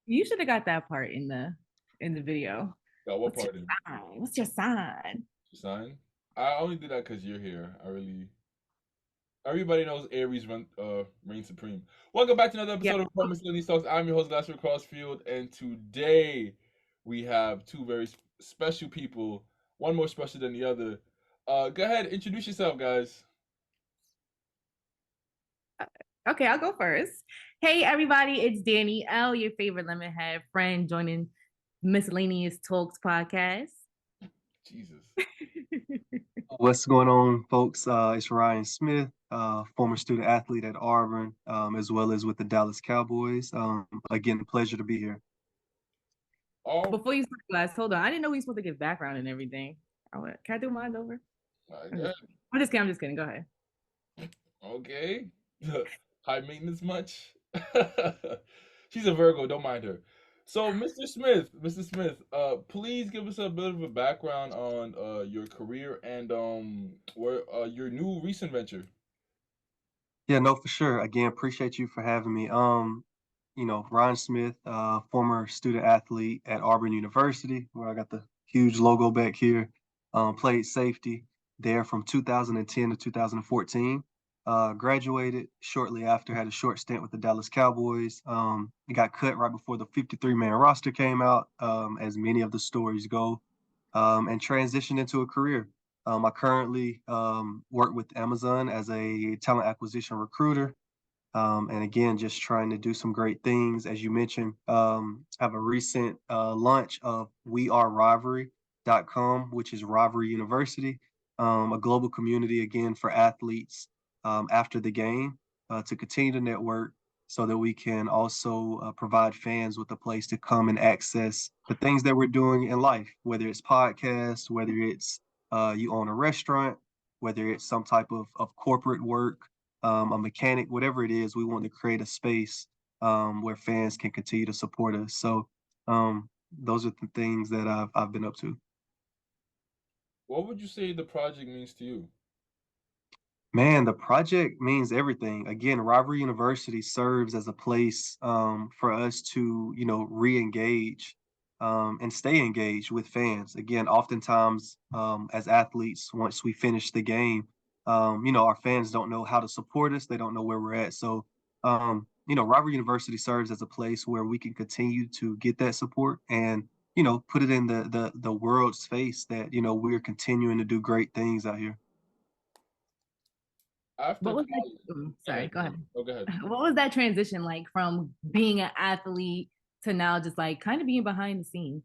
You should have got that part in the video. Got what What's your part in sign? What's your sign? sign? I only did that because you're here. Everybody knows Aries reign supreme. Welcome back to another Yeah. episode of Apartment Miscellaneous Talks. I'm your host, Last Crossfield, and today we have two very special people. One more special than the other. Go ahead, introduce yourself, guys. Okay, I'll go first. Hey everybody, it's Dani L, your favorite lemonhead friend, joining Miscellaneous Talks podcast. Jesus. What's going on, folks? It's Ryan Smith, former student athlete at Auburn, as well as with the Dallas Cowboys. Again, pleasure to be here. Oh, Before you start, guys, hold on. I didn't know we were supposed to give background and everything. Can I do mine over? my I'm God. just, I'm just kidding. I'm just kidding. Go ahead. Okay. High maintenance much? She's a Virgo, don't mind her. So, Mr. Smith, please give us a bit of a background on your career and where your new recent venture. Yeah, no, for sure. Again, appreciate you for having me. Ryan Smith, former student athlete at Auburn University, where I got the huge logo back here. Played safety there from 2010 to 2014. Graduated shortly after, had a short stint with the Dallas Cowboys. Got cut right before the 53-man roster came out, as many of the stories go, and transitioned into a career. I currently work with Amazon as a talent acquisition recruiter. And again, just trying to do some great things. As you mentioned, have a recent launch of wearerivalry.com, which is Rivalry University, a global community again for athletes after the game to continue to network so that we can also provide fans with a place to come and access the things that we're doing in life, whether it's podcasts, whether it's you own a restaurant, whether it's some type of corporate work, a mechanic, whatever it is, we want to create a space where fans can continue to support us. So those are the things that I've been up to. What would you say the project means to you? Man, the project means everything. Again, Rivalry University serves as a place for us to, re-engage and stay engaged with fans. Again, oftentimes as athletes, once we finish the game, our fans don't know how to support us. They don't know where we're at. So, Rivalry University serves as a place where we can continue to get that support and, put it in the world's face that, we're continuing to do great things out here. After What was that? college, go Sorry, ahead, go go ahead. ahead. Oh, go ahead. What was that transition like from being an athlete to now just like kind of being behind the scenes?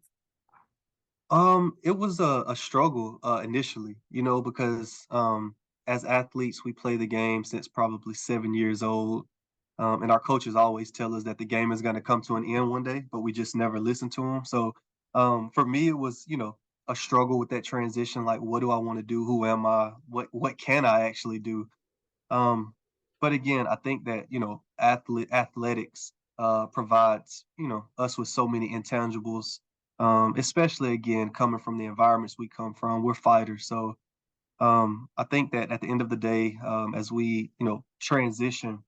It was a struggle initially, because as athletes, we play the game since probably 7 years old. And our coaches always tell us that the game is going to come to an end one day, but we just never listen to them. So for me, it was, a struggle with that transition. Like, what do I want to do? Who am I? What can I actually do? Um, but again, I think that, athletics provides, us with so many intangibles, especially again, coming from the environments we come from. We're fighters. So I think that at the end of the day, as we, transition,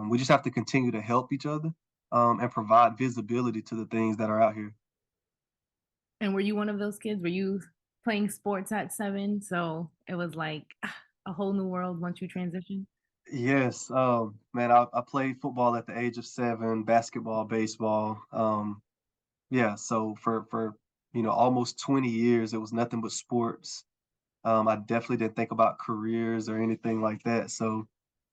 we just have to continue to help each other and provide visibility to the things that are out here. And were you one of those kids? Were you playing sports at 7? So it was like a whole new world once you transitioned? Yes, man, I played football at the age of 7, basketball, baseball. Yeah, so for almost 20 years, it was nothing but sports. I definitely didn't think about careers or anything like that. So,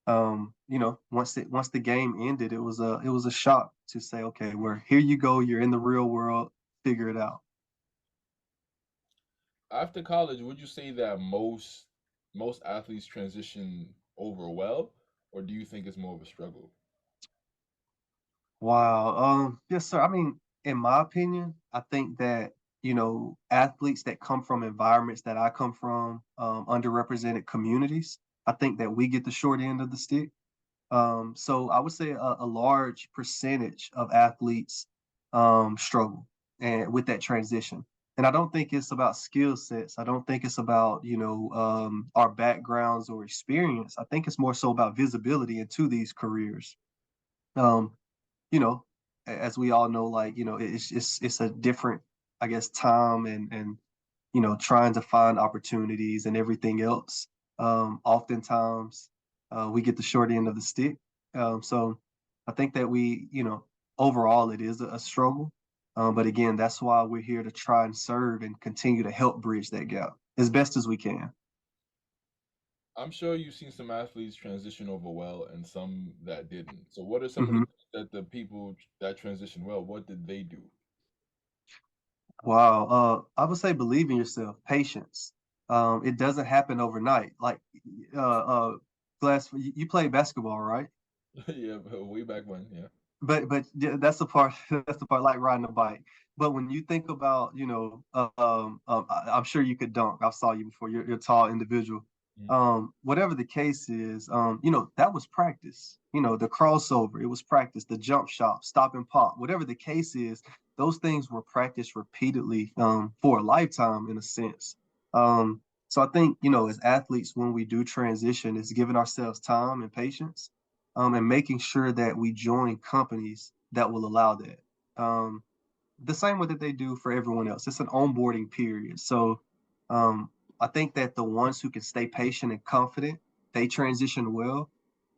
once the game ended, it was a shock to say, okay, well, here you go, you're in the real world, figure it out. After college, would you say that most athletes transition over well, or do you think it's more of a struggle? Wow. Yes, sir. I mean, in my opinion, I think that, athletes that come from environments that I come from, underrepresented communities, I think that we get the short end of the stick. So I would say a large percentage of athletes struggle and with that transition. And I don't think it's about skill sets. I don't think it's about, our backgrounds or experience. I think it's more so about visibility into these careers. Um, you know, as we all know, like, it's a different, I guess, time and trying to find opportunities and everything else. Oftentimes, we get the short end of the stick. So I think that overall, it is a struggle. But again, that's why we're here to try and serve and continue to help bridge that gap as best as we can. I'm sure you've seen some athletes transition over well and some that didn't. So, what are some of the Mhm. things that the people that transition well, what did they do? Wow. I would say believe in yourself, patience. It doesn't happen overnight. Like, Glass, you play basketball, right? Yeah, but way back when, yeah. But yeah, that's the part. That's the part, like riding a bike. But when you think about, I'm sure you could dunk. I saw you before. You're a tall individual. Mhm. Whatever the case is, that was practice. The crossover, it was practice. The jump shot, stop and pop, whatever the case is, those things were practiced repeatedly for a lifetime in a sense. So I think, as athletes, when we do transition, it's giving ourselves time and patience, and making sure that we join companies that will allow that. The same way that they do for everyone else. It's an onboarding period. So um, I think that the ones who can stay patient and confident, they transition well.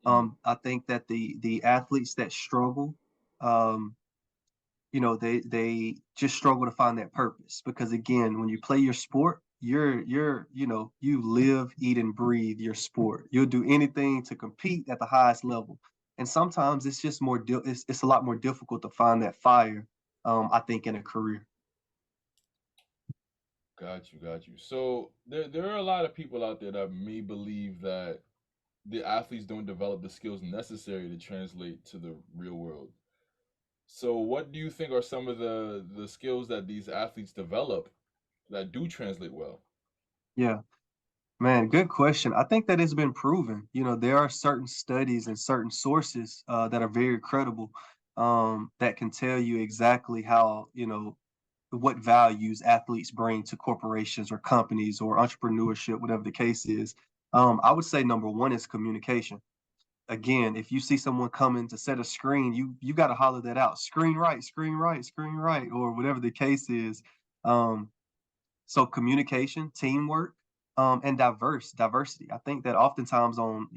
Mhm. I think that the athletes that struggle, um, they just struggle to find that purpose, because again, when you play your sport, you live, eat, and breathe your sport. You'll do anything to compete at the highest level, and sometimes it's just it's a lot more difficult to find that fire, I think, in a career. Got you, got you. So there are a lot of people out there that may believe that the athletes don't develop the skills necessary to translate to the real world. So what do you think are some of the skills that these athletes develop that do translate well? Yeah, man, good question. I think that it's been proven. There are certain studies and certain sources that are very credible, that can tell you exactly how, what values athletes bring to corporations or companies or entrepreneurship, whatever the case is. I would say number one is communication. Again, if you see someone coming to set a screen, you got to holler that out. Screen right, screen right, screen right, or whatever the case is. Um, so communication, teamwork, and diversity. I think that oftentimes on,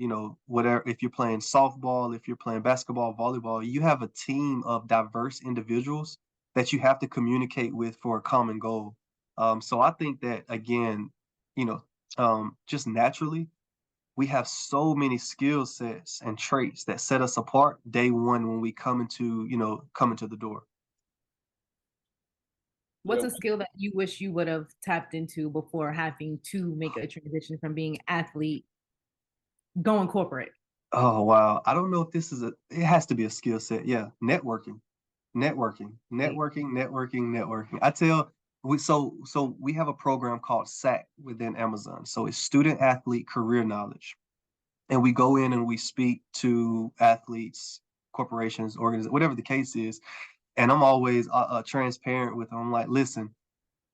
whatever, if you're playing softball, if you're playing basketball, volleyball, you have a team of diverse individuals that you have to communicate with for a common goal. So I think that again, you know, just naturally, we have so many skill sets and traits that set us apart day one when we come into the door. Yeah, What's a skill that you wish you would have tapped into before having to make a transition from being athlete going corporate? Oh wow. I don't know if it has to be a skill set. Yeah. Networking. Networking. Like, Networking, networking, networking. So we have a program called SAC within Amazon. So it's student athlete career knowledge. And we go in and we speak to athletes, corporations, organizations, whatever the case is. And I'm always transparent with them. I'm like, listen,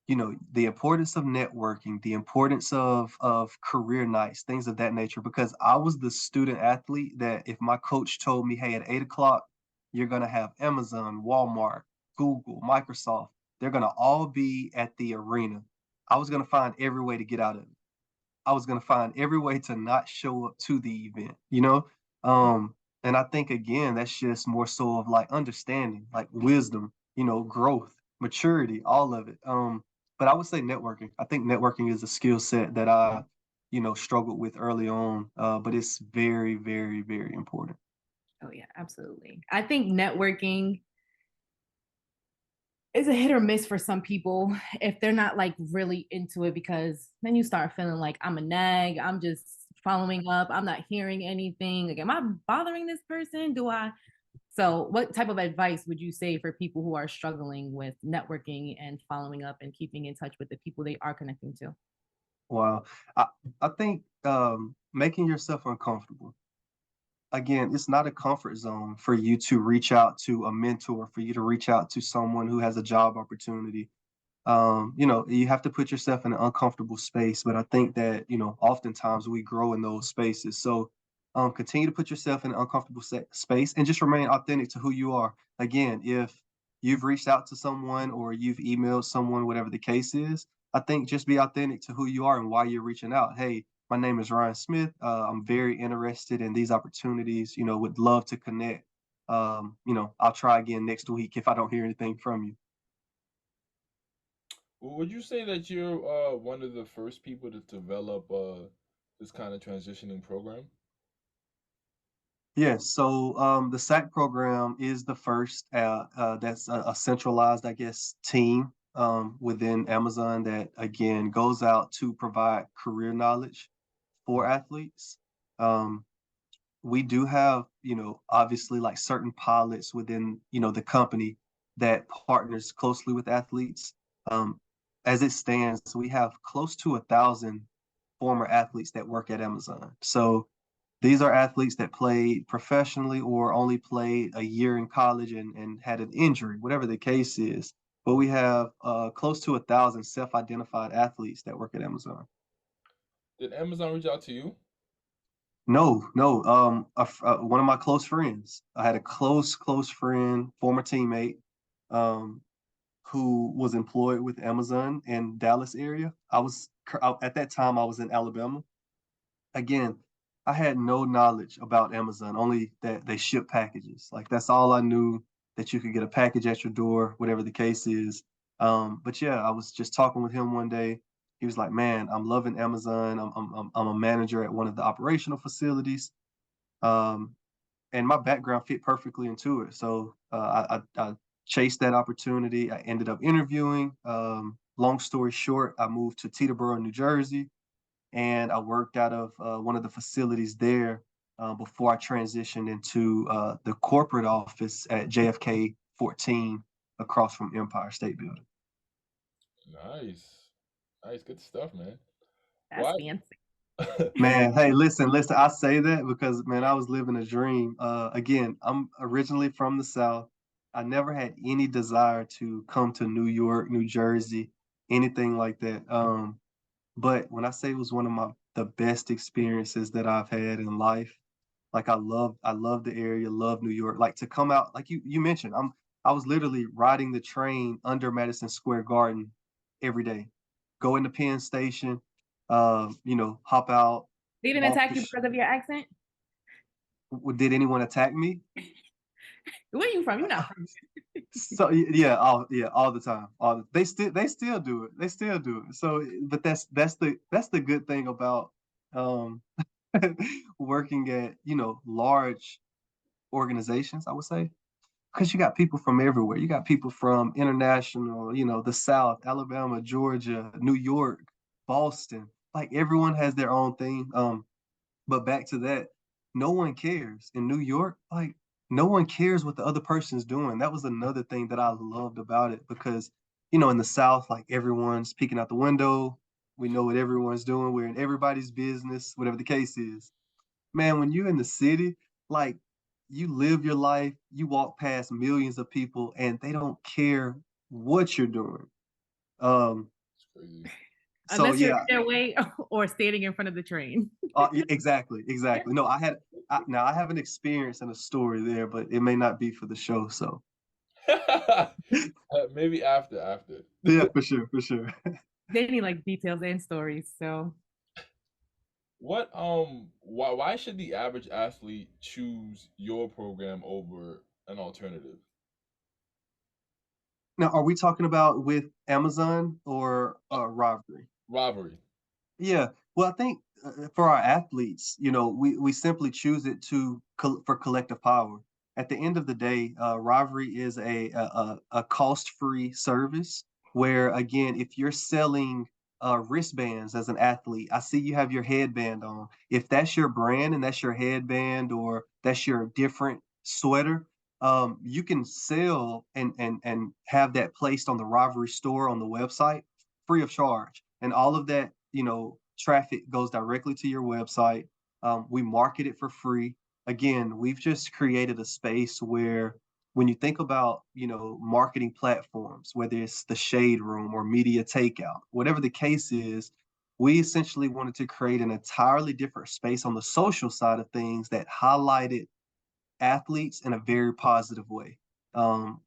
the importance of networking, the importance of career nights, things of that nature, because I was the student athlete that if my coach told me, hey, at 8 o'clock you're going to have Amazon, Walmart, Google, Microsoft, they're going to all be at the arena, I was going to find every way to get out of it. I was going to find every way to not show up to the event. And I think again, that's just more so of like understanding, like wisdom, growth, maturity, all of it. But I would say networking. I think networking is a skill set that I, struggled with early on. But it's very, very, very important. oh yeah, absolutely. I think networking is a hit or miss for some people if they're not like really into it, because then you start feeling like I'm a nag, I'm just following up, I'm not hearing anything. Like, am I bothering this person? Do I? So, what type of advice would you say for people who are struggling with networking and following up and keeping in touch with the people they are connecting to? Wow. I, I think making yourself uncomfortable. Again, it's not a comfort zone for you to reach out to a mentor, for you to reach out to someone who has a job opportunity. You have to put yourself in an uncomfortable space, but I think that, oftentimes we grow in those spaces. So Continue to put yourself in an uncomfortable space and just remain authentic to who you are. Again, if you've reached out to someone or you've emailed someone, whatever the case is, I think just be authentic to who you are and why you're reaching out. Hey, my name is Ryan Smith. I'm very interested in these opportunities. Would love to connect. I'll try again next week if I don't hear anything from you. Would you say that you're one of the first people to develop this kind of transitioning program? Yes, so the SAC program is the first that's a centralized, I guess, team within Amazon that again goes out to provide career knowledge for athletes. Um, we do have, obviously like certain pilots within, the company that partners closely with athletes. Um, as it stands, we have close to 1,000 former athletes that work at Amazon. So these are athletes that played professionally or only played a year in college and had an injury, whatever the case is. But we have close to 1,000 self-identified athletes that work at Amazon. Did Amazon reach out to you? No, no. One of my close friends. I had a close friend, former teammate, um, who was employed with Amazon in Dallas area. At that time I was in Alabama. Again, I had no knowledge about Amazon, only that they ship packages. Like that's all I knew, that you could get a package at your door, whatever the case is. But yeah, I was just talking with him one day. He was like, "Man, I'm loving Amazon. I'm a manager at one of the operational facilities." Um, and my background fit perfectly into it. So I chased that opportunity. I ended up interviewing. Long story short, I moved to Teterboro, New Jersey, and I worked out of one of the facilities there before I transitioned into the corporate office at JFK 14 across from Empire State Building. Nice, nice, good stuff, man. That's Why? fancy. Man, hey, listen. I say that because, man, I was living a dream. Again, I'm originally from the South. I never had any desire to come to New York, New Jersey, anything like that. But when I say it was one of the best experiences that I've had in life, like I love the area, love New York. Like to come out, like you mentioned, I was literally riding the train under Madison Square Garden every day. Go into Penn Station, hop out, They didn't walk attack you because of your accent? did anyone attack me? Where are you from? You're not from. So yeah, all the time. They still do it. They still do it. So, but that's the good thing about um working at large organizations, I would say, because you got people from everywhere. You got people from international, the South, Alabama, Georgia, New York, Boston. Like everyone has their own thing. But back to that, no one cares in New York. Like no one cares what the other person's doing. That was another thing that I loved about it because, in the South, like everyone's peeking out the window. We know what everyone's doing. We're in everybody's business, whatever the case is. Man, when you're in the city, like you live your life, you walk past millions of people and they don't care what you're doing. Um, It's crazy. so Unless you're yeah, in their way or standing in front of the train. exactly. No, now I have an experience and a story there, but it may not be for the show. So Maybe after. yeah, for sure, for sure. They need like details and stories. So Why should the average athlete choose your program over an alternative? Now, are we talking about with Amazon or Uh, Rivalry? Rivalry. Yeah. Well, I think for our athletes, we simply choose it for collective power. At the end of the day, Rivalry is a cost-free service where, again, if you're selling wristbands as an athlete, I see you have your headband on. If that's your brand and that's your headband or that's your different sweater, you can sell and have that placed on the Rivalry store on the website free of charge. And all of that, traffic goes directly to your website. We market it for free. Again, we've just created a space where when you think about, marketing platforms, whether it's the Shade Room or Media Takeout, whatever the case is, we essentially wanted to create an entirely different space on the social side of things that highlighted athletes in a very positive way,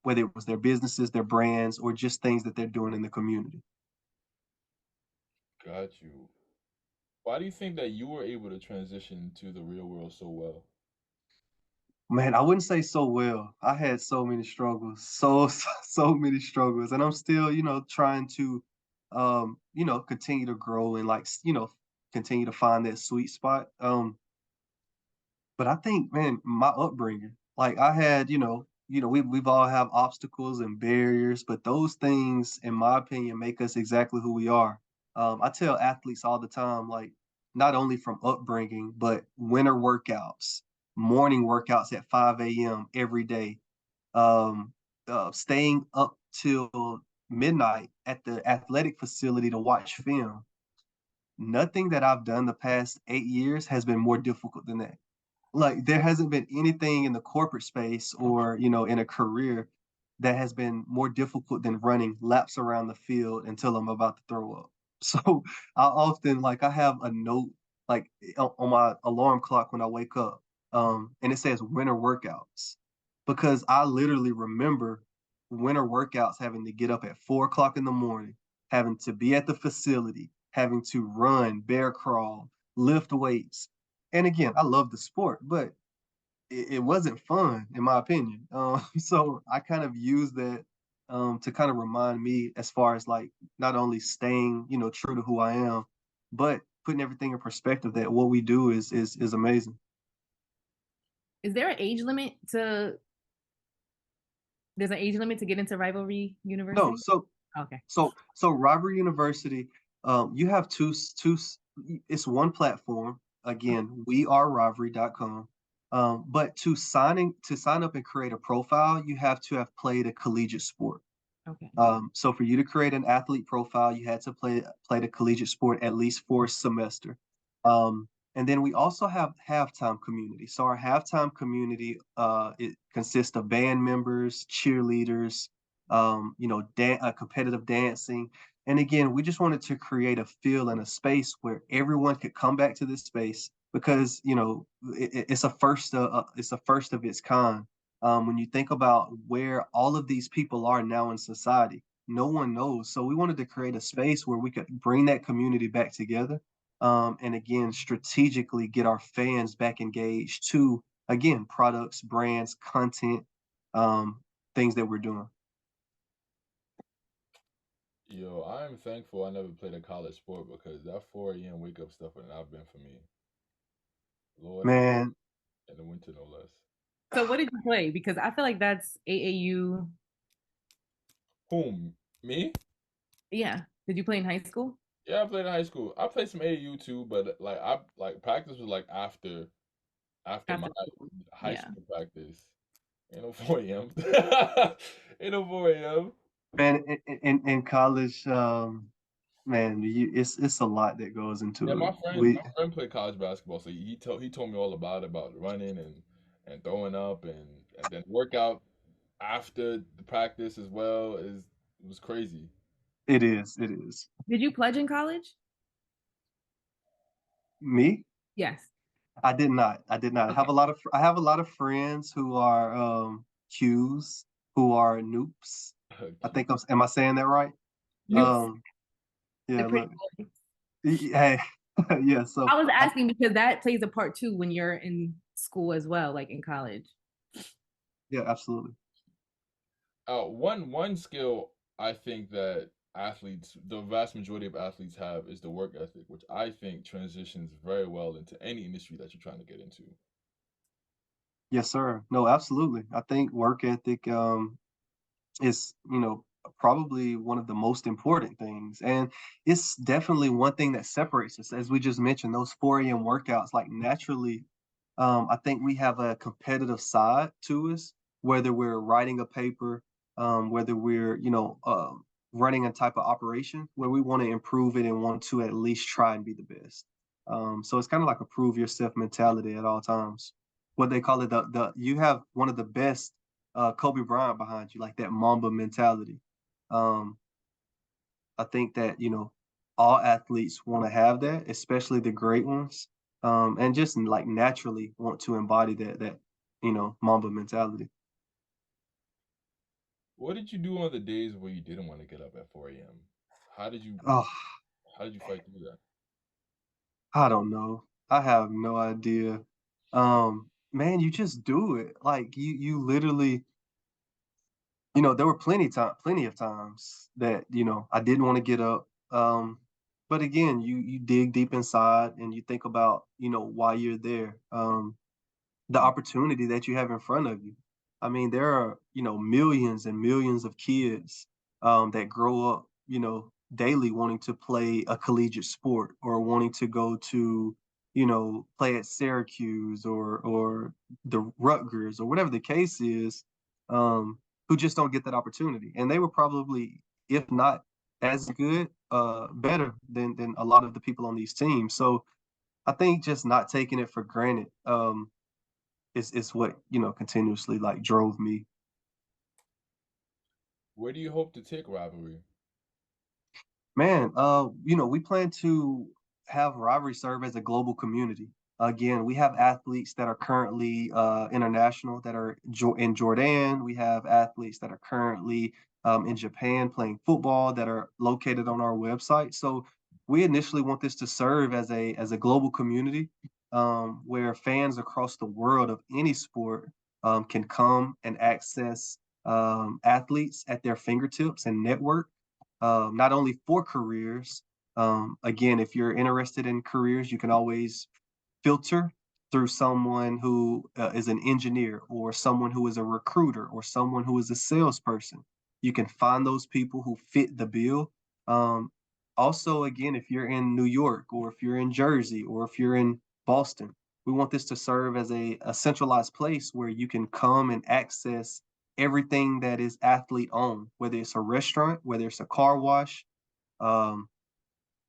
whether it was their businesses, their brands, or just things that they're doing in the community. Got you. Why do you think that you were able to transition to the real world so well? Man, I wouldn't say so well. I had so many struggles, so many struggles, and I'm still, trying to, continue to grow and like, continue to find that sweet spot. But I think, man, my upbringing, like I had, we've all have obstacles and barriers, but those things, in my opinion, make us exactly who we are. I tell athletes all the time, like not only from upbringing, but winter workouts, morning workouts at 5 a.m. every day, um, staying up till midnight at the athletic facility to watch film. Nothing that I've done the past 8 years has been more difficult than that. Like there hasn't been anything in the corporate space or in a career that has been more difficult than running laps around the field until I'm about to throw up. So I often like I have a note like on my alarm clock when I wake up, and it says winter workouts because I literally remember winter workouts having to get up at 4 o'clock in the morning, having to be at the facility, having to run, bear crawl, lift weights. And again, I love the sport, but it wasn't fun in my opinion. So I kind of use that to kind of remind me as far as like not only staying, true to who I am, but putting everything in perspective that what we do is amazing. Is there an age limit to there's an age limit to get into Rivalry No, University? so Okay. so Rivalry University, you have two. It's one platform. Again, wearerivalry.com. But to sign up and create a profile, you have to have played a collegiate sport. Okay. So for you to create an athlete profile, you had to play the collegiate sport at least for a semester. And then we also have halftime community. So our halftime community, it consists of band members, cheerleaders, competitive dancing. And again, we just wanted to create a feel and a space where everyone could come back to this space because it's a first of its kind. When you think about where all of these people are now in society, no one knows. So we wanted to create a space where we could bring that community back together, and again, strategically get our fans back engaged to, again, products, brands, content, um, things that we're doing. Yo, I am thankful I never played a college sport because that 4 a.m. wake up stuff would not been for me. Lord have mercy. Man, In the winter, no less. So what did you play? Because I feel like that's AAU. Whom? Me? Yeah. Did you play in high school? Yeah, I played in high school. I played some AAU too, but like I like practice was like after my After school. high Yeah. school practice. Ain't no 4 a.m. Ain't no 4 a.m. man, in college, man, it's a lot that goes Yeah, into it. my friend We my friend played college basketball, so he told me all about running and throwing up and then workout after the practice as well is it was crazy. it is. Did you pledge in college? Me? Yes. I did not. I did not. Okay. I have a lot of friends who are Qs, who are noops. Am I saying that right? Noops. Um The yeah, pretty look. boys. Hey, yeah, so I was asking because that plays a part too when you're in school as well, like in college. yeah, absolutely. One skill I think that athletes, the vast majority of athletes have is the work ethic, which I think transitions very well into any industry that you're trying to get into. Yes, sir. No, absolutely. I think work ethic is, probably one of the most important things. And it's definitely one thing that separates us. As we just mentioned, those 4 a.m. workouts, like naturally, I think we have a competitive side to us, whether we're writing a paper, whether we're, running a type of operation where we want to improve it and want to at least try and be the best. So it's kind of like a prove yourself mentality at all times. What they call it, you have one of the best Kobe Bryant behind you, like that Mamba mentality. Um, I think that all athletes want to have that, especially the great ones, and just like naturally want to embody that Mamba mentality. What did you do on the days where you didn't want to get up at 4 a.m.? How did you Oh, how did you fight through that? I don't know. I have no idea. Man, you just do it. Like you literally, there were plenty of times that, I didn't want to get up. But again, you dig deep inside and you think about, why you're there. The opportunity that you have in front of you. I mean, there are, millions and millions of kids that grow up, daily wanting to play a collegiate sport or wanting to go to, play at Syracuse or the Rutgers or whatever the case is, who just don't get that opportunity. And they were probably, if not as good, better than a lot of the people on these teams. So I think just not taking it for granted. Is what continuously like drove me. Where do you hope to take Rivalry? Man, we plan to have Rivalry serve as a global community. Again, we have athletes that are currently international that are in Jordan. We have athletes that are currently in Japan playing football that are located on our website. So we initially want this to serve as a global community where fans across the world of any sport can come and access athletes at their fingertips and network not only for careers. Again, if you're interested in careers, you can always filter through someone who is an engineer or someone who is a recruiter or someone who is a salesperson. You can find those people who fit the bill. Um, Also, again, if you're in New York or if you're in Jersey or if you're in Boston, we want this to serve as a centralized place where you can come and access everything that is athlete owned, whether it's a restaurant, whether it's a car wash, um,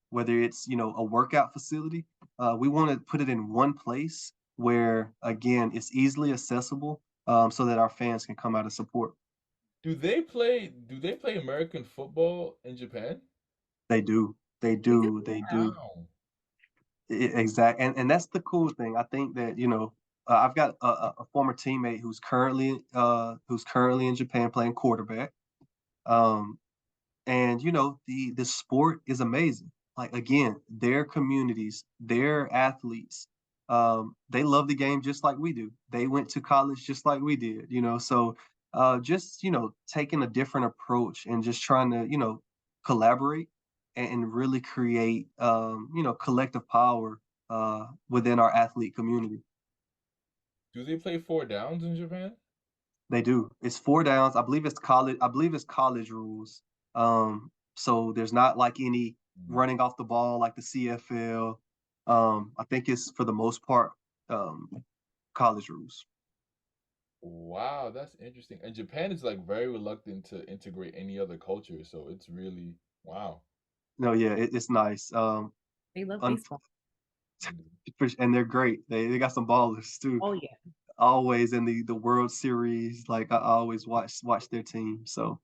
whether it's a workout facility. We want to put it in one place where again it's easily accessible, so that our fans can come out and support. Do they play American football in Japan? They do, they They do. do, they do. Wow. Exact, and that's the cool thing. I think that I've got a former teammate who's currently in Japan playing quarterback. Um, and the sport is amazing. Like again, their communities, their athletes, they love the game just like we do. They went to college just like we did. So just taking a different approach and just trying to collaborate and really create collective power within our athlete community. Do they play four downs in Japan? They do. It's four downs. I believe it's college. I believe it's college rules. So there's not like any Mm. running off the ball like the CFL. I think it's for the most part um, college rules. Wow, that's interesting. And Japan is like very reluctant to integrate any other culture, so it's really wow. No, yeah, it's nice. They love Un- baseball. Mm. and they're great. They got some ballers too. Oh yeah. Always in the World Series. Like I always watch their team. So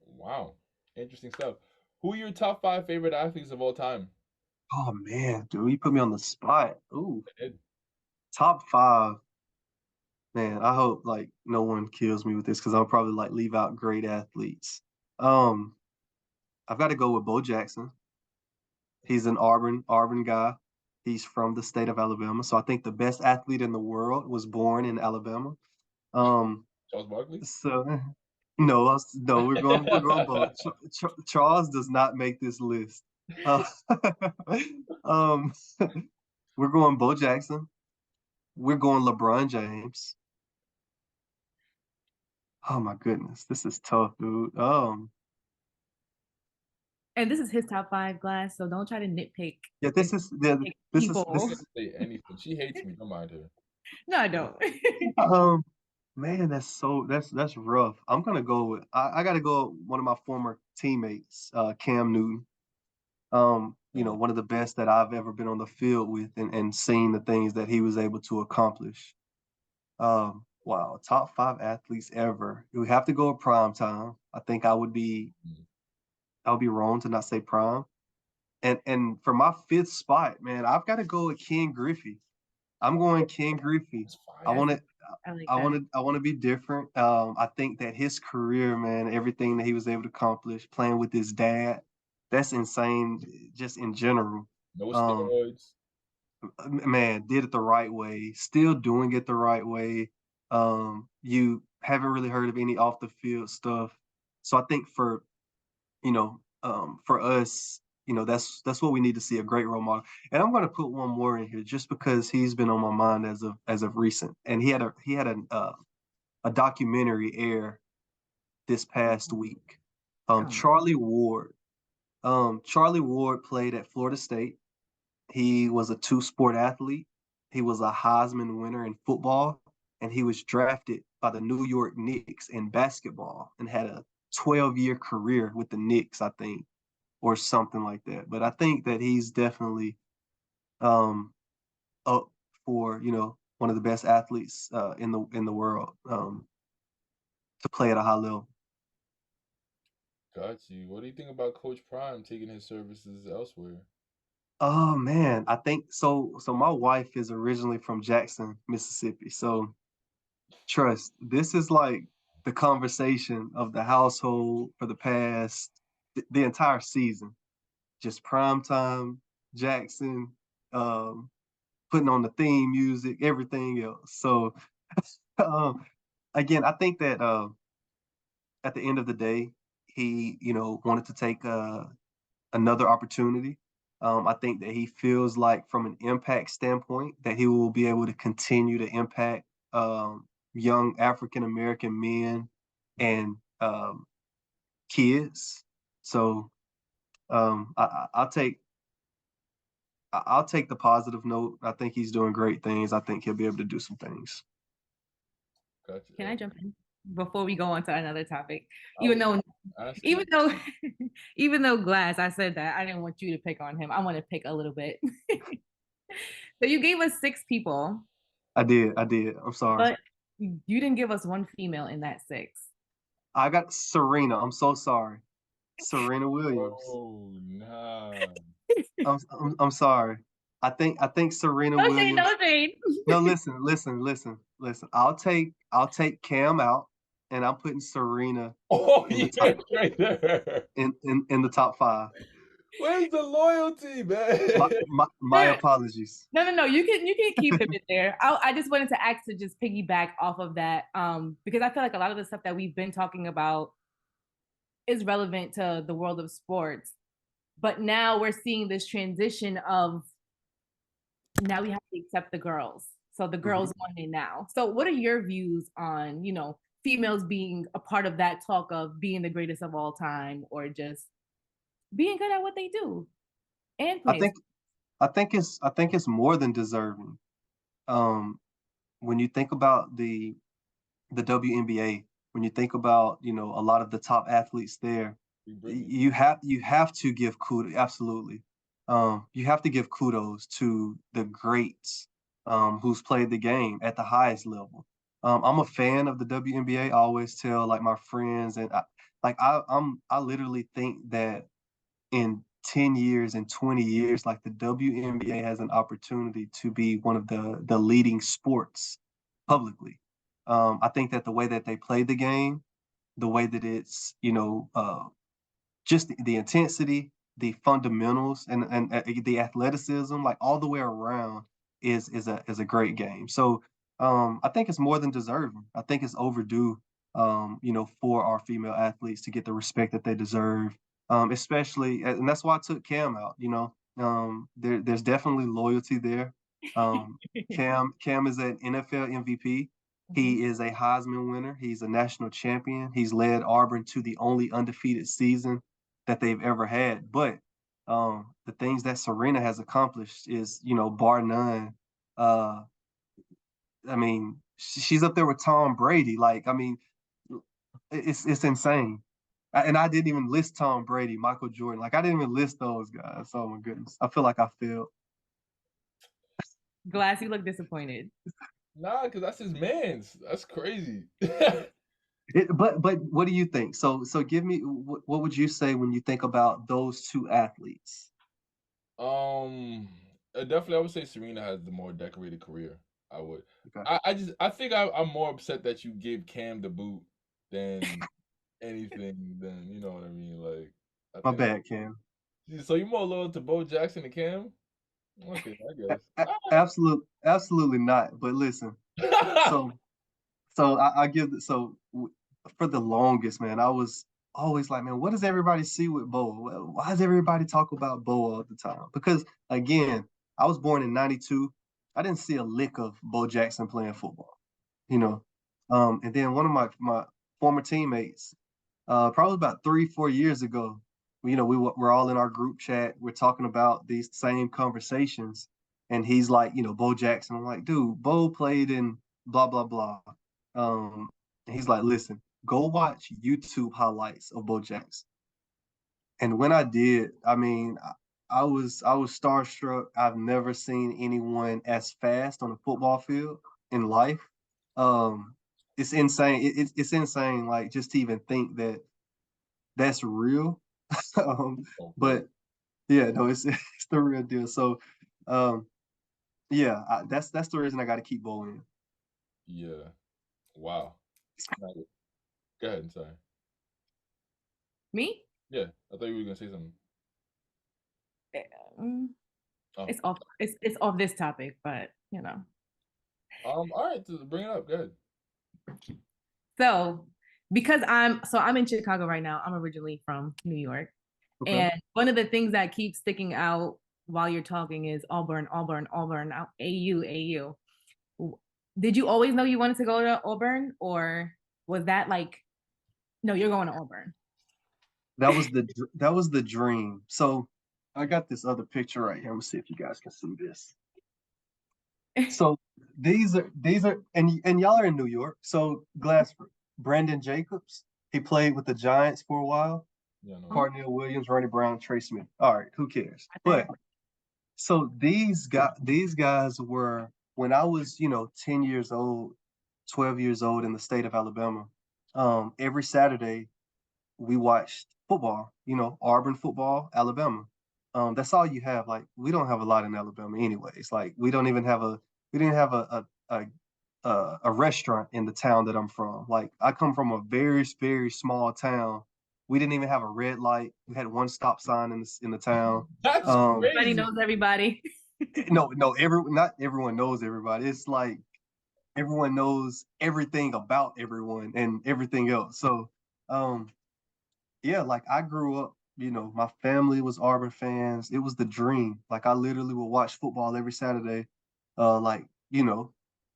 Wow, interesting stuff. Who are your top five favorite athletes of all time? oh man, dude, you put me on the spot. Ooh, Ed? top five. Man, I hope like no one kills me with this because I'll probably like leave out great athletes. Um, I've got to go with Bo Jackson. He's an Auburn guy. He's from the state of Alabama, so I think the best athlete in the world was born in Alabama. Um, Charles Barkley? so no, no, we're going Bo. Charles does not make this list. Uh, um, we're going Bo Jackson. We're going LeBron James. Oh my goodness, this is tough, dude. And this is his top five glass, so don't try to nitpick Yeah, and pick this people. She doesn't say anything. She hates me. Don't mind her. No, I don't. um man, that's rough. I'm gonna go with I gotta go with one of my former teammates, Cam Newton. No. One of the best that I've ever been on the field with and seen the things that he was able to accomplish. Wow, top five athletes ever. We have to go with prime time. I think I would be wrong to not say prime. And for my fifth spot, man, I've got to go with Ken Griffey. I'm going Ken Griffey. That's I fire. want to. I like I want that. to. I want to be different. I think that his career, man, everything that he was able to accomplish, playing with his dad, that's insane. Just in general, No um, steroids. man, did it the right way. Still doing it the right way. You haven't really heard of any off the field stuff. So I think for us, that's what we need to see, a great role model. And I'm going to put one more in here just because he's been on my mind as of recent, and he had a documentary air this past week. Oh, Charlie Ward. Charlie Ward played at Florida State. He was a two-sport athlete. He was a Heisman winner in football, and he was drafted by the New York Knicks in basketball and had a 12-year career with the Knicks, I think, or something like that. But I think that he's definitely um, up for one of the best athletes in the world to play at a high level. Got you. What do you think about Coach Prime taking his services elsewhere? Oh man, I think so. So my wife is originally from Jackson, Mississippi. So trust, this is like the conversation of the household for the past the entire season. Just prime time, Jackson, um, putting on the theme music, everything else. So um, again, I think that at the end of the day, he wanted to take another opportunity. I think that he feels like, from an impact standpoint, that he will be able to continue to impact young African American men and kids. So I'll take the positive note. I think he's doing great things. I think he'll be able to do some things. Got can you. I jump in before we go on to another topic? I Even was though, asking. even though, even though Glass, I said that I didn't want you to pick on him. I want to pick a little bit. So you gave us six people, I did. I did. I'm sorry. but you didn't give us one female in that six. I got Serena. I'm so sorry. Serena Williams. Oh, nah. I'm sorry. I think Serena No shade, Williams. no shade. No, listen. I'll take Cam out, and I'm putting Serena Oh, in the yeah, top right there. in the top five. Where's the loyalty, man? My apologies. No. You can keep him in there. I just wanted to ask to just piggyback off of that, because I feel like a lot of the stuff that we've been talking about is relevant to the world of sports, but now we're seeing this transition of now we have to accept the girls. So the Mhm. girls want in now. So what are your views on females being a part of that talk of being the greatest of all time, or just being good at what they do and I playing? think I think it's more than deserving. Um, when you think about the WNBA, when you think about a lot of the top athletes there, We Brittany. you have to give kudos. Absolutely, you have to give kudos to the greats who's played the game at the highest level. I'm a fan of the WNBA. I always tell like my friends, and I literally think that in 10 years and 20 years, like, the WNBA has an opportunity to be one of the leading sports publicly. I think that the way that they play the game, the way that it's, just the intensity, the fundamentals, and the athleticism, like, all the way around, is a great game. So I think it's more than deserving. I think it's overdue, for our female athletes to get the respect that they deserve. Especially, and that's why I took Cam out. There's definitely loyalty there. Um, Cam is an NFL MVP. Mhm. He is a Heisman winner. He's a national champion. He's led Auburn to the only undefeated season that they've ever had. But the things that Serena has accomplished is, bar none. Uh, I mean, she's up there with Tom Brady. Like, I mean, it's insane. And I didn't even list Tom Brady, Michael Jordan. Like, I didn't even list those guys. Oh my goodness, I feel like I failed. Glass, you look disappointed. Nah, because that's his man's. That's crazy. But what do you think? So give me what would you say when you think about those two athletes? Definitely, I would say Serena has the more decorated career. I would. Okay. I think I'm more upset that you gave Cam the boot than anything. Than you know what I mean. Like, I My think. bad, Cam. So you're more loyal to Bo Jackson and Cam? Okay, I guess. Absolutely not. But listen, so I give for the longest, man, I was always like, man, what does everybody see with Bo? Why does everybody talk about Bo all the time? Because again, I was born in '92. I didn't see a lick of Bo Jackson playing football, you know. And then one of my former teammates, probably about 3-4 years ago, we're all in our group chat. We're talking about these same conversations, and he's like, Bo Jackson. I'm like, dude, Bo played in blah blah blah. Um, and he's like, listen, go watch YouTube highlights of Bo Jackson. And when I did, I mean, I was starstruck. I've never seen anyone as fast on a football field in life. Um, it's insane. It's insane. Like just to even think that that's real. um, Okay. but yeah, no, it's it's the real deal. So, um, yeah, that's the reason I got to keep bowling. Yeah. Wow. Got it. Go ahead. Sorry. Me? Yeah, I thought you were gonna say something. Eh, mm, Oh. it's off. It's off this topic, but you know. All right. Bring it up. Good. So because I'm in Chicago right now. I'm originally from New York. Okay. And one of the things that keeps sticking out while you're talking is Auburn, Auburn, Auburn, AU, AU. Did you always know you wanted to go to Auburn, or was that like, no, you're going to Auburn? That was the dream. So I got this other picture right here. Let me see if you guys can see this. So these are and y'all are in New York. So Glassford, Brandon Jacobs, he played with the Giants for a while. Yeah. No. Cardinal Williams, Ronnie Brown, Trey Smith. All right, who cares? But so these guys were when I was 10 years old, 12 years old in the state of Alabama. Every Saturday we watched football, Auburn football, Alabama. That's all you have. Like we don't have a lot in Alabama anyways. Like we didn't have a restaurant in the town that I'm from. Like I come from a very, very small town. We didn't even have a red light. We had one stop sign in the town. That's Everybody crazy. knows everybody. No, not everyone knows everybody. It's like everyone knows everything about everyone and everything else. So, um, yeah, like I grew up, my family was Auburn fans. It was the dream. Like I literally would watch football every Saturday. Like,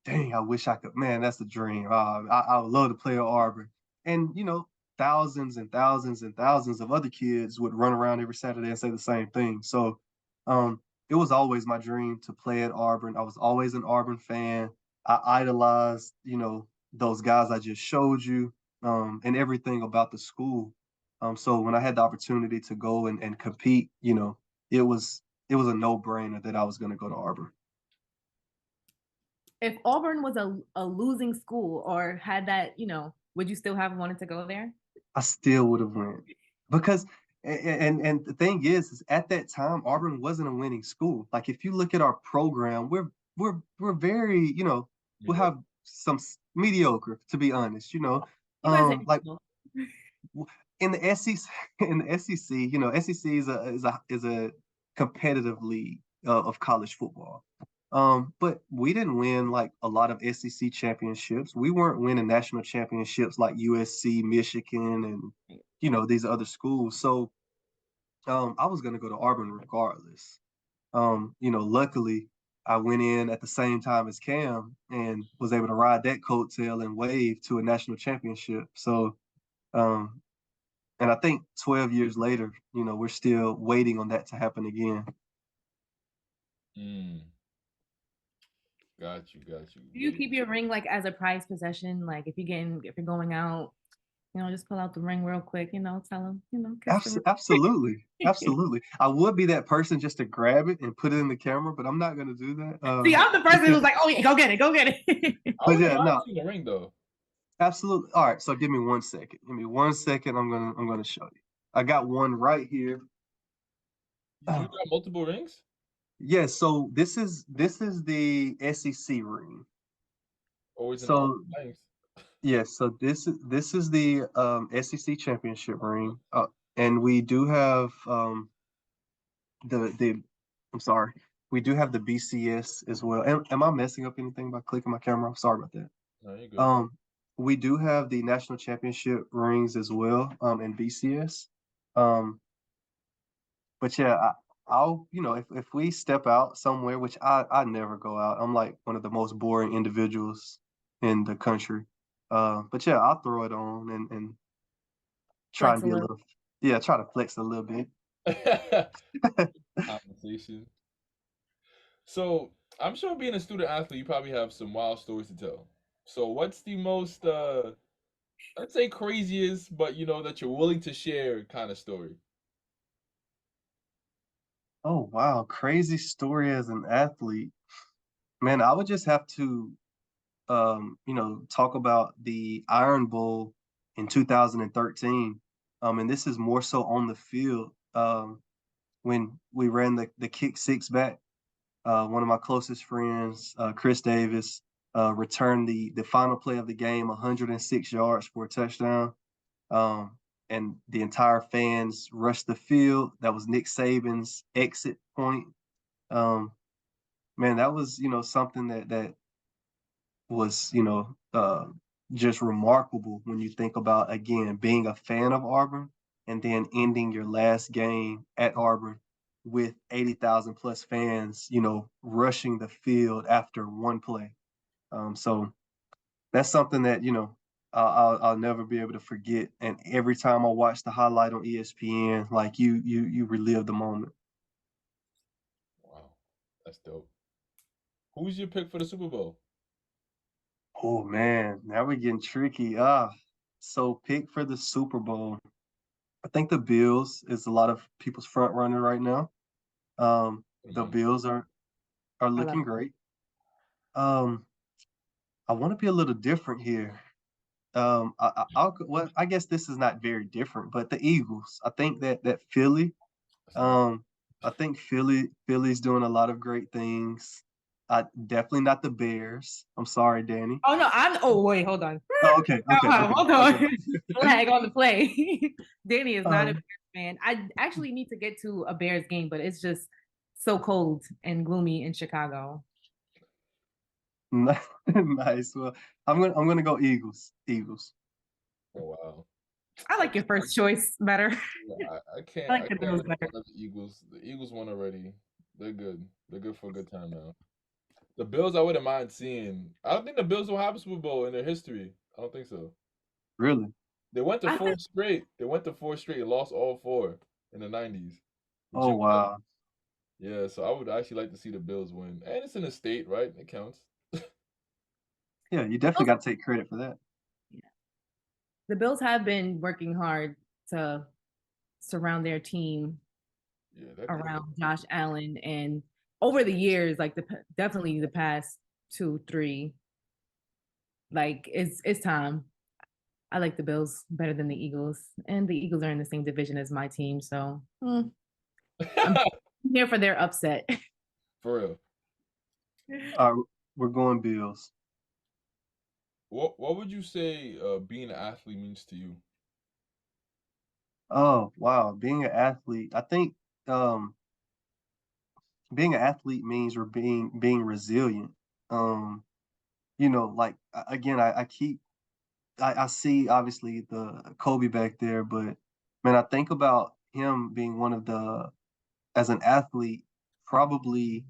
dang, I wish I could, man, that's the dream. I would love to play at Auburn. And, thousands and thousands and thousands of other kids would run around every Saturday and say the same thing. So, it was always my dream to play at Auburn. I was always an Auburn fan. I idolized, those guys I just showed you, and everything about the school. So when I had the opportunity to go and compete, it was it was a no-brainer that I was going to go to Auburn. If Auburn was a losing school or had that, would you still have wanted to go there? I still would have went because and the thing is at that time Auburn wasn't a winning school. Like if you look at our program, we're very, we Mediocre. have some mediocre to be honest, You guys like are in the SEC, SEC is a competitive league of college football. But we didn't win like a lot of SEC championships. We weren't winning national championships like USC, Michigan, and these other schools. So I was gonna go to Auburn regardless. Luckily I went in at the same time as Cam and was able to ride that coattail and wave to a national championship. So um, and I think 12 years later, we're still waiting on that to happen again. Mm, got you. Got you. Do But you keep your ring like as a prized possession? Like if you're going out, just pull out the ring real quick, tell them, kiss the Absolutely. ring. Absolutely. I would be that person just to grab it and put it in the camera, but I'm not going to do that. See, I'm the person Because, who's like, oh yeah, go get it, go get it. I but wouldn't yeah, mind no, seeing the ring though. absolutely. All right. So give me 1 second. Give me 1 second. I'm going to show you. I got one right here. You got multiple rings? Yeah, so this is the SEC ring. Always in all So things. yes, so this is the SEC championship ring. And we do have the I'm sorry. We do have the BCS as well. Am I messing up anything by clicking my camera? I'm sorry about that. No, you're good. Um, we do have the national championship rings as well, in BCS. Um, but yeah, I'll if we step out somewhere, which I never go out. I'm like one of the most boring individuals in the country. But yeah, I'll throw it on and try and Flex a be a little. little, yeah, try to flex a little bit. Conversation. So I'm sure being a student athlete, you probably have some wild stories to tell. So what's the most I'd say craziest, but that you're willing to share kind of story? Oh wow, crazy story as an athlete. Man, I would just have to talk about the Iron Bowl in 2013. And this is more so on the field. When we ran the kick six back, one of my closest friends, Chris Davis, returned the final play of the game, 106 yards for a touchdown. Um, and the entire fans rushed the field. That was Nick Saban's exit point. Um, man, that was something that was just remarkable when you think about, again, being a fan of Auburn and then ending your last game at Auburn with 80,000 plus fans, rushing the field after one play. So that's something that I'll never be able to forget. And every time I watch the highlight on ESPN, like you relive the moment. Wow, that's dope. Who's your pick for the Super Bowl? Oh man, now we're getting tricky. So pick for the Super Bowl. I think the Bills is a lot of people's front runner right now. Good The money. Bills are I love looking great. Um, I want to be a little different here. Well, I guess this is not very different, but the Eagles. I think that Philly. That's nice. Um, I think Philly's doing a lot of great things. Definitely not the Bears. I'm sorry, Danny. Oh no, I'm. Oh wait, hold on. Oh, okay, okay, okay, Hold okay. on. Flag on the play. Danny is not a Um, Bears fan. I actually need to get to a Bears game, but it's just so cold and gloomy in Chicago. nice. Well, I'm gonna go Eagles. Eagles. Oh wow. I I like your first choice better. I I can't like I the can't Bills really better. go to the Eagles. The Eagles won already. They're good. They're good for a good time now. The Bills I wouldn't mind seeing. I don't think the Bills will have a Super Bowl in their history. I don't think so. Really? They went to I four think straight. They went to four straight and lost all four in the '90s. With Oh Jim Kelly. wow. Yeah, so I would actually like to see the Bills win. And it's in the state, right? It counts. Yeah, you the definitely Bills, got to take credit for that. the Bills have been working hard to surround their team Yeah, that defense. around Josh Allen, and over the years, like definitely the past 2, 3, like it's time. I like the Bills better than the Eagles, and the Eagles are in the same division as my team, so I'm here for their upset. For real. We're going Bills. What would you say being an athlete means to you? Oh wow, being an athlete. I think um being an athlete means we're being resilient. Um, like again, I see obviously the Kobe back there, but man, I think about him being one of the, as an athlete, probably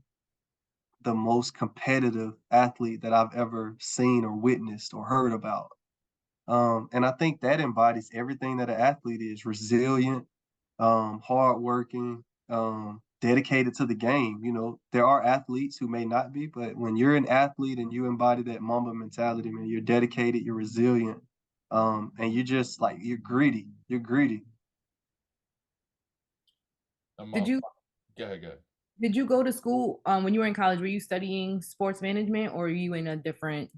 the most competitive athlete that I've ever seen or witnessed or heard about. And I think that embodies everything that an athlete is: resilient, hardworking, dedicated to the game. There are athletes who may not be, but when you're an athlete and you embody that Mamba mentality, man, you're dedicated, you're resilient, and you just like you're greedy. You're greedy. I'm did you go ahead, go ahead. did you go to school when you were in college? Were you studying sports management, or were you in a different?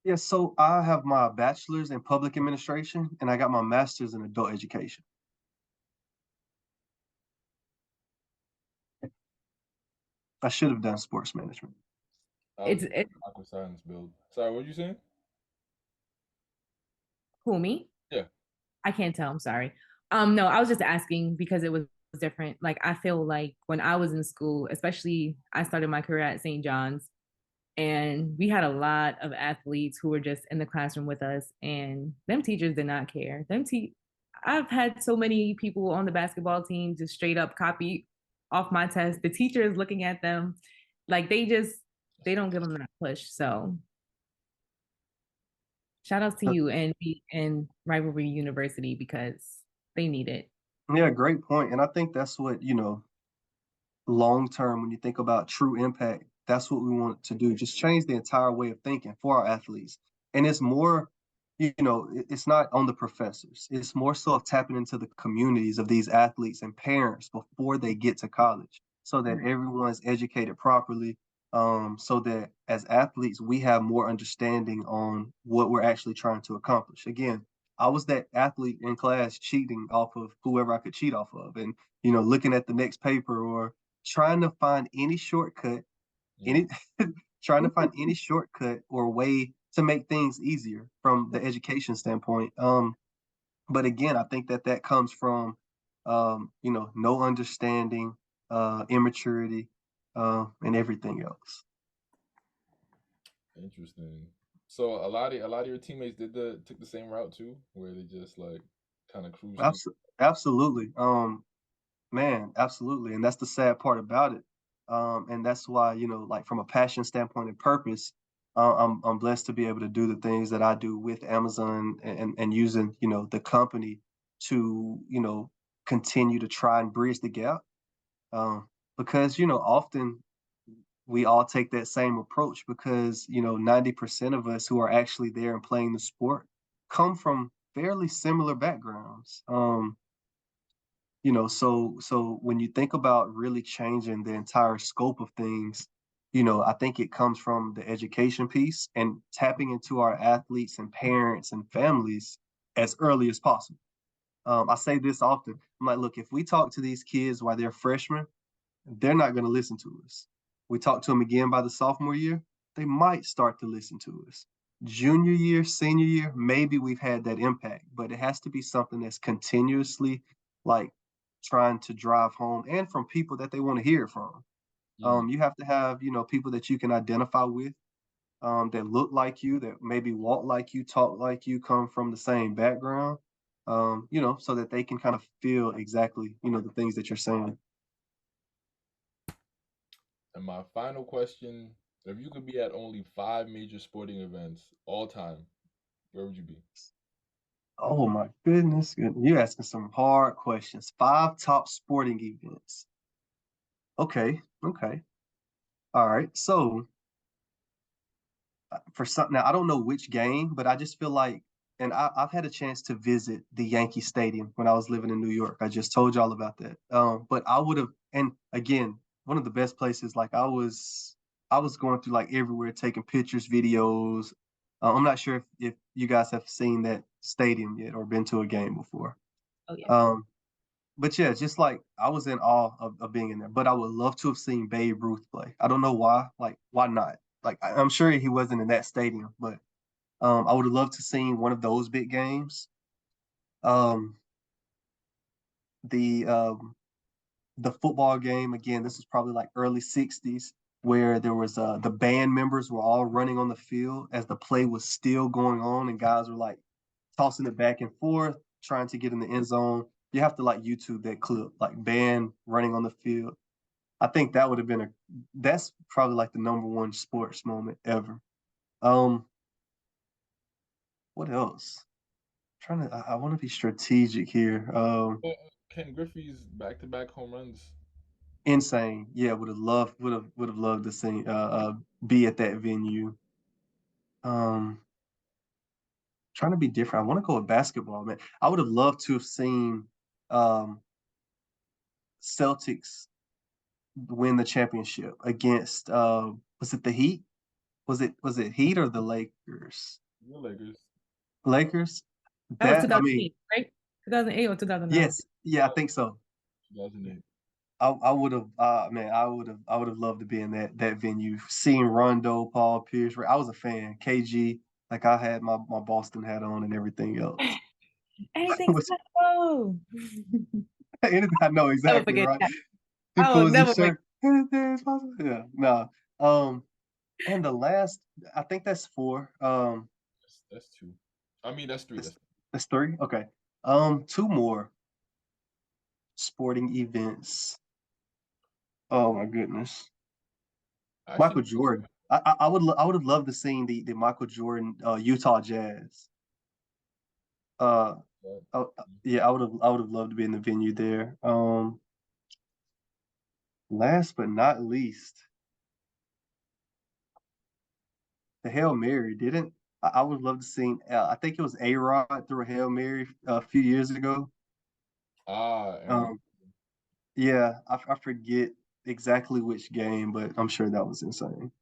Yeah, so I have my bachelor's in public administration and I got my master's in adult education. I should have done sports management. I was It's doing it. aqua science build. Sorry, what were you saying? Who, me? Yeah. I can't tell. I'm sorry. No, I was just asking because it was different. Like I feel like when I was in school, especially I started my career at St. John's, and we had a lot of athletes who were just in the classroom with us, and them teachers did not care. I've had so many people on the basketball team just straight up copy off my test. The teacher is looking at them like they don't give them that push. So shout outs to you and Rivalry University because they need it. Yeah, great point. And I think that's what, long term, when you think about true impact, that's what we want to do. Just change the entire way of thinking for our athletes. And it's more, it's not on the professors. It's more so of tapping into the communities of these athletes and parents before they get to college so that Right. everyone's educated properly. So that as athletes, we have more understanding on what we're actually trying to accomplish. Again, I was that athlete in class cheating off of whoever I could cheat off of, and looking at the next paper or trying to find any shortcut, Mm. any trying to find any shortcut or way to make things easier from the education standpoint. But again, I think that comes from no understanding, immaturity, and everything else. Interesting. So a lot of your teammates took the same route too, where they just like kind of cruising. Absolutely. Man, absolutely. And that's the sad part about it. And that's why, like from a passion standpoint and purpose, I'm blessed to be able to do the things that I do with Amazon and using, the company to, continue to try and bridge the gap. Because, often we all take that same approach because, 90% of us who are actually there and playing the sport come from fairly similar backgrounds. So when you think about really changing the entire scope of things, I think it comes from the education piece and tapping into our athletes and parents and families as early as possible. I say this often. I'm like, look, if we talk to these kids while they're freshmen, they're not going to listen to us. We talk to them again by the sophomore year, they might start to listen to us. Junior year, senior year, maybe we've had that impact, but it has to be something that's continuously like trying to drive home and from people that they want to hear it from. Mm. You have to have, people that you can identify with, that look like you, that maybe walk like you, talk like you, come from the same background, so that they can kind of feel exactly, the things that you're saying. And my final question: if you could be at only 5 major sporting events all time, where would you be? Oh my goodness, you're asking some hard questions. 5 top sporting events. Okay, okay, all right. So for something now, I don't know which game, but I just feel like, and I've had a chance to visit the Yankee Stadium when I was living in New York. I just told y'all about that. But I would have, and again, one of the best places. Like I was going through like everywhere, taking pictures, videos. I'm not sure if you guys have seen that stadium yet or been to a game before. Oh yeah. Um, but yeah, just like I was in awe of being in there. But I would love to have seen Babe Ruth play. I don't know why. Like, why not? Like, I'm sure he wasn't in that stadium, but I would have loved to seen one of those big games. Um, the um, the football game again. This was probably like early '60s, where there was the band members were all running on the field as the play was still going on, and guys were like tossing it back and forth, trying to get in the end zone. You have to like YouTube that clip, like band running on the field. I think that would have been that's probably like the number one sports moment ever. Um, what else? I want to be strategic here. Ken Griffey's back-to-back home runs. Insane. Yeah, would have loved to see be at that venue. Um, trying to be different. I want to go with basketball, man. I would have loved to have seen um Celtics win the championship against was it the Heat? Was it Heat or the Lakers? The Lakers. Lakers? That was I mean, 2008, right? 2008 or 2009. yes, yeah, I think so. 2008. I would have, man, I would have loved to be in that venue. Seeing Rondo, Paul Pierce, I was a fan. KG, like I had my Boston hat on and everything else. Anything's Which possible. anything I know Never exactly, forget right? that. He I will pulls his never forget. shirt. Anything is possible. Yeah, no. And the last, I think that's four. That's two. I mean, that's three. That's, that's three. Okay. Two more sporting events. Oh my goodness. Actually, Michael Jordan. I would have loved to seen the Michael Jordan Utah Jazz. Uh, yeah, I would have loved to be in the venue there. Last but not least, the Hail Mary didn't. I would love to seen. I think it was A-Rod threw a Hail Mary a few years ago. Aaron. Um, yeah, I forget exactly which game, but I'm sure that was insane.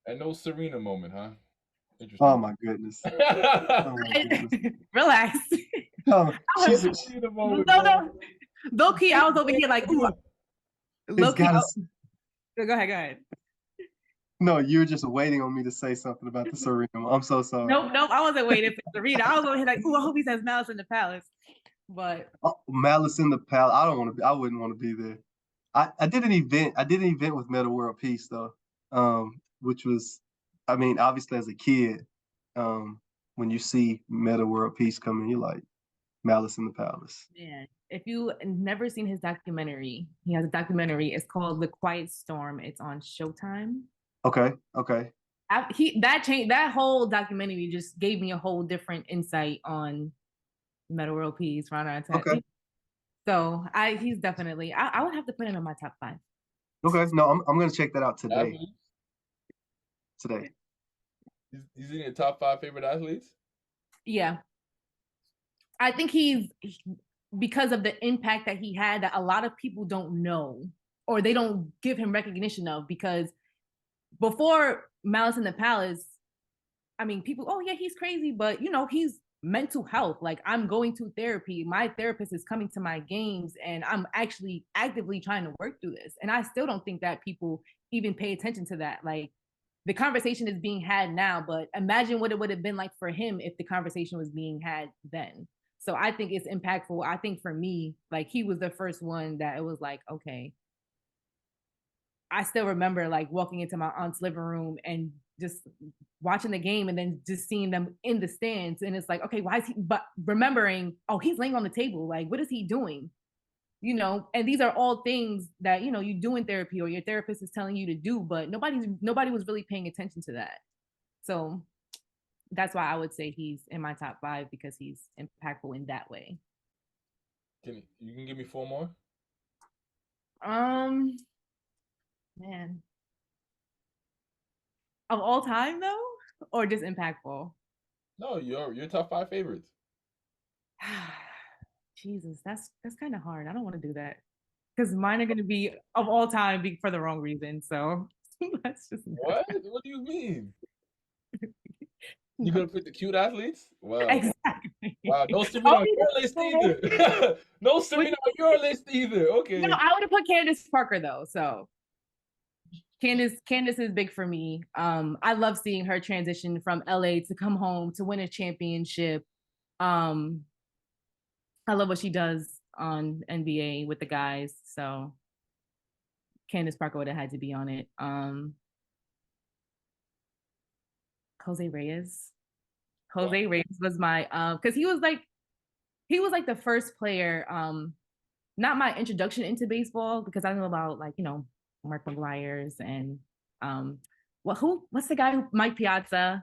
And no Serena moment, huh? Oh Interesting. my goodness. No Oh my goodness. Relax. Oh, she's Serena No, moment, man. no. Low key, I was over here like, ooh, low it's key. got to. Go ahead, go ahead. No, you were just waiting on me to say something about the Serena. I'm so sorry. Nope, I wasn't waiting for Serena. I was over here like, ooh, I hope he says Malice in the Palace. But Oh, Malice in the Palace. I don't want to be. I wouldn't want to be there. I did an event. I did an event with Meta World Peace though, which was, I mean, obviously as a kid, when you see Meta World Peace coming, you're like Malice in the Palace. man, if you never seen his documentary, he has a documentary. It's called The Quiet Storm. It's on Showtime. Okay, okay, That whole documentary just gave me a whole different insight on Meta World Peace, Ron okay, Artest. So he's definitely I would have to put him in my top 5. okay. No, I'm gonna check that out today. Athletes? Today. He's in your top 5 favorite athletes? Yeah. I think because of the impact that he had that a lot of people don't know or they don't give him recognition of, because before Malice in the Palace, I mean, people, oh yeah, he's crazy, but he's mental health. Like, I'm going to therapy. My therapist is coming to my games and I'm actually actively trying to work through this. And I still don't think that people even pay attention to that. Like, the conversation is being had now, but imagine what it would have been like for him if the conversation was being had then. So I think it's impactful. I think for me, like, he was the first one that it was like, okay. I still remember like walking into my aunt's living room and just watching the game and then just seeing them in the stands. And it's like, okay, why is he, but remembering, oh, he's laying on the table. Like, what is he doing? And these are all things that, you do in therapy or your therapist is telling you to do, but nobody was really paying attention to that. So that's why I would say he's in my top 5 because he's impactful in that way. You can give me 4 more? Man. Of all time though, or just impactful? No, your top 5 favorites. Jesus, that's kind of hard. I don't want to do that because mine are going to be of all time be for the wrong reason. So let's just What? What do you mean? You no. gonna pick the cute athletes? Wow. Exactly. Wow. No Serena on your list No, either. No Serena on your list either. Okay. I would have put Candace Parker though. So Candace is big for me. I love seeing her transition from LA to come home to win a championship. Um, I love what she does on NBA with the guys. So Candace Parker would have had to be on it. Jose Reyes. Jose Reyes was my because he was like the first player, not my introduction into baseball because I know about like, Mark McGuire's and what's the guy who Mike Piazza.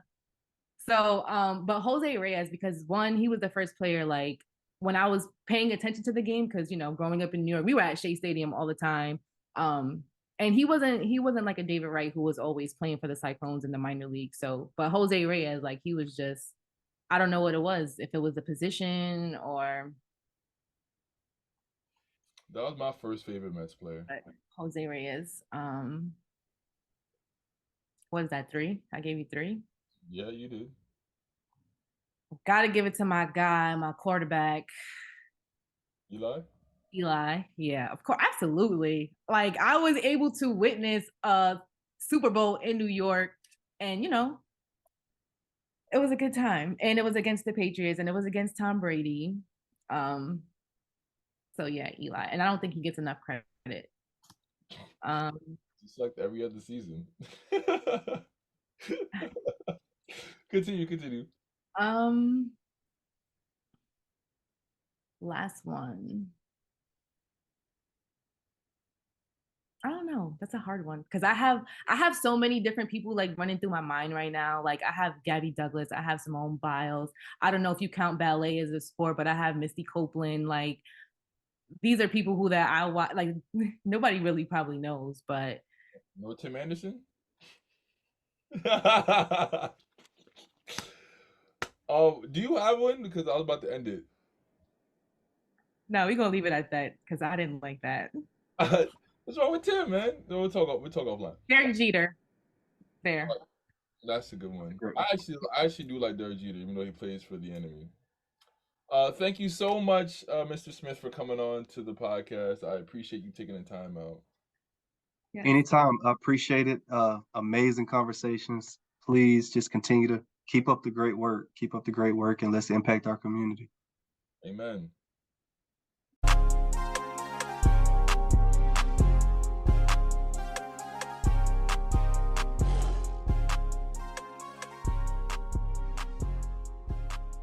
So but Jose Reyes, because one, he was the first player like when I was paying attention to the game, because growing up in New York, we were at Shea Stadium all the time. And he wasn't like a David Wright who was always playing for the Cyclones in the minor league. So, but Jose Reyes, like he was just, I don't know what it was, if it was the position or That was my first favorite Mets player. Jose Reyes. What is that, 3? I gave you 3. Yeah, you did. Gotta give it to my guy, my quarterback. Eli? Eli. Yeah, of course, absolutely. Like I was able to witness a Super Bowl in New York, and it was a good time. And it was against the Patriots, and it was against Tom Brady. Um, so yeah, Eli. And I don't think he gets enough credit. Just like every other season. Continue. Um, last one. I don't know. That's a hard one because I have so many different people like running through my mind right now. Like I have Gabby Douglas, I have Simone Biles. I don't know if you count ballet as a sport, but I have Misty Copeland. Like these are people who that I watch. Like nobody really probably knows, but No Tim Anderson? Do you have one? Because I was about to end it. no, we're gonna leave it at that because I didn't like that. What's wrong with Tim, man? No, we'll talk offline. Derek Jeter, there. That's a good one. Great. I actually do like Derek Jeter, even though he plays for the enemy. Thank you so much, Mr. Smith, for coming on to the podcast. I appreciate you taking the time out. Yes. Anytime. I appreciate it. Amazing conversations. Please just continue to keep up the great work. Keep up the great work, and let's impact our community. Amen.